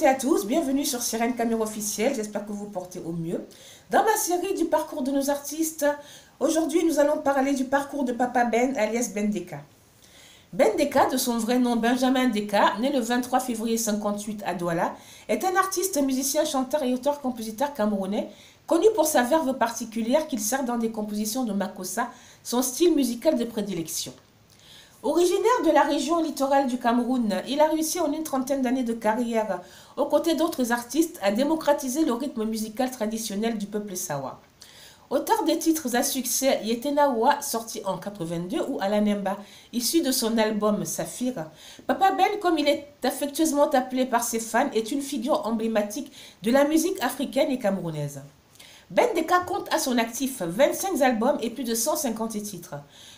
et à tous, bienvenue sur Sirène Caméra Officielle, j'espère que vous portez au mieux. Dans ma série du parcours de nos artistes, aujourd'hui nous allons parler du parcours de Papa Ben alias Ben Deka. Ben Deka, de son vrai nom Benjamin Deka, né le 23 février 58 à Douala, est un artiste, musicien, chanteur et auteur-compositeur camerounais, connu pour sa verve particulière qu'il sert dans des compositions de Makossa, son style musical de prédilection. Originaire de la région littorale du Cameroun, il a réussi en une trentaine d'années de carrière, aux côtés d'autres artistes, à démocratiser le rythme musical traditionnel du peuple Sawa. Auteur des titres à succès Yetenawa, sorti en 82, ou Alanemba, issu de son album Saphir, Papa Ben, comme il est affectueusement appelé par ses fans, est une figure emblématique de la musique africaine et camerounaise. Ben Deka compte à son actif 25 albums et plus de 150 titres.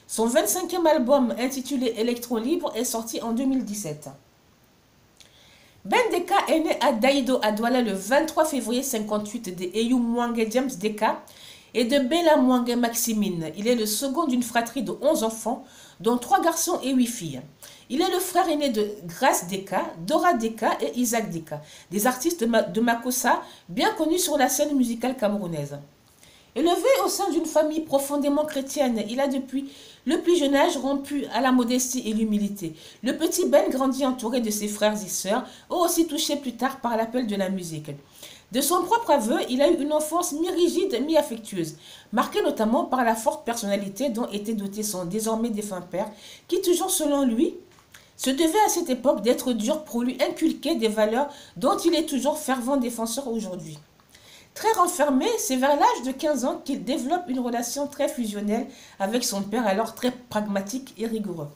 Son 25e album, intitulé Électron Libre, est sorti en 2017. Ben Deka est né à Daïdo, à Douala, le 23 février 58 de Eyou Mwangue James Deka et de Bella Mwangue Maximine. Il est le second d'une fratrie de 11 enfants, dont 3 garçons et 8 filles. Il est le frère aîné de Grace Deka, Dora Deka et Isaac Deka, des artistes de Makossa bien connus sur la scène musicale camerounaise. Élevé au sein d'une famille profondément chrétienne, il a depuis le plus jeune âge rompu à la modestie et l'humilité. Le petit Ben grandit entouré de ses frères et sœurs, eux aussi touchés plus tard par l'appel de la musique. De son propre aveu, il a eu une enfance mi-rigide, mi-affectueuse, marquée notamment par la forte personnalité dont était doté son désormais défunt père, qui toujours selon lui, se devait à cette époque d'être dur pour lui inculquer des valeurs dont il est toujours fervent défenseur aujourd'hui. Très renfermé, c'est vers l'âge de 15 ans qu'il développe une relation très fusionnelle avec son père, alors très pragmatique et rigoureux.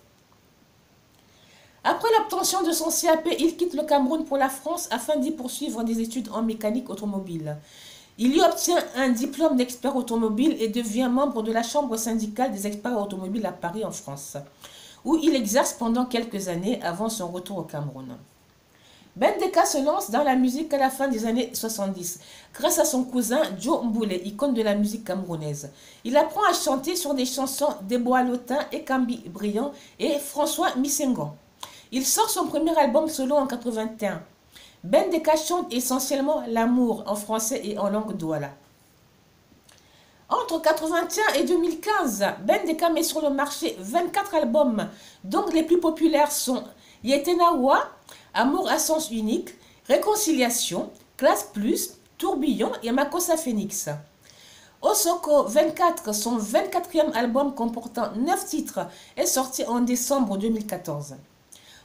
Après l'obtention de son CAP, il quitte le Cameroun pour la France afin d'y poursuivre des études en mécanique automobile. Il y obtient un diplôme d'expert automobile et devient membre de la Chambre syndicale des experts automobiles à Paris en France, où il exerce pendant quelques années avant son retour au Cameroun. Ben Deka se lance dans la musique à la fin des années 70, grâce à son cousin Joe Mboule, icône de la musique camerounaise. Il apprend à chanter sur des chansons d'Eboa Lotin, Ekambi Briand et François Missengon. Il sort son premier album solo en 81. Ben Deka chante essentiellement l'amour en français et en langue douala. Entre 1981 et 2015, Ben Deka met sur le marché 24 albums, dont les plus populaires sont Yetenawa, Amour à sens unique, Réconciliation, Classe Plus, Tourbillon et Makossa Phoenix. Osoko 24, son 24e album comportant 9 titres, est sorti en décembre 2014.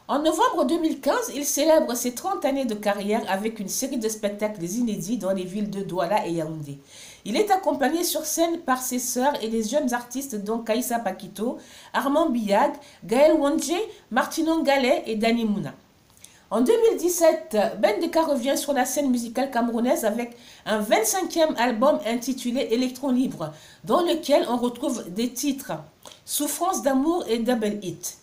En novembre 2015, il célèbre ses 30 années de carrière avec une série de spectacles inédits dans les villes de Douala et Yaoundé. Il est accompagné sur scène par ses sœurs et les jeunes artistes dont Kaïssa Pakito, Armand Biag, Gaël Wandje, Martinon Gallet et Dani Mouna. En 2017, Ben Deka revient sur la scène musicale camerounaise avec un 25e album intitulé Électron Libre, dans lequel on retrouve des titres Souffrance d'amour et Double Hit.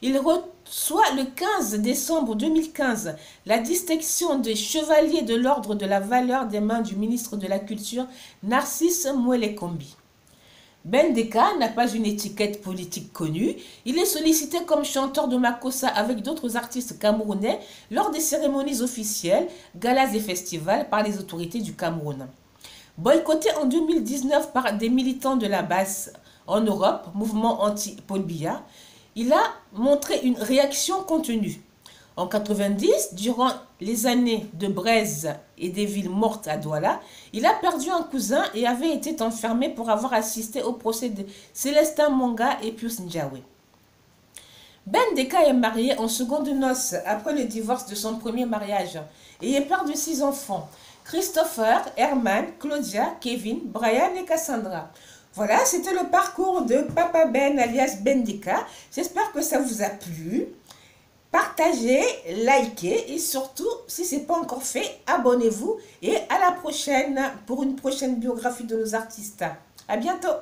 Il reçoit le 15 décembre 2015 la distinction de chevalier de l'ordre de la valeur des mains du ministre de la Culture, Narcisse Mouelekombi. Ben Deka n'a pas une étiquette politique connue. Il est sollicité comme chanteur de Makossa avec d'autres artistes camerounais lors des cérémonies officielles, galas et festivals par les autorités du Cameroun. Boycotté en 2019 par des militants de la basse en Europe, mouvement anti-Paul Biya, il a montré une réaction contenue. En 1990, durant les années de braise et des villes mortes à Douala, il a perdu un cousin et avait été enfermé pour avoir assisté au procès de Célestin Monga et Pius Ndjawe. Ben Deka est marié en seconde noces après le divorce de son premier mariage et est père de 6 enfants, Christopher, Herman, Claudia, Kevin, Brian et Cassandra. Voilà, c'était le parcours de Papa Ben alias Ben Deka. J'espère que ça vous a plu. Partagez, likez et surtout, si ce n'est pas encore fait, abonnez-vous et à la prochaine pour une prochaine biographie de nos artistes. À bientôt!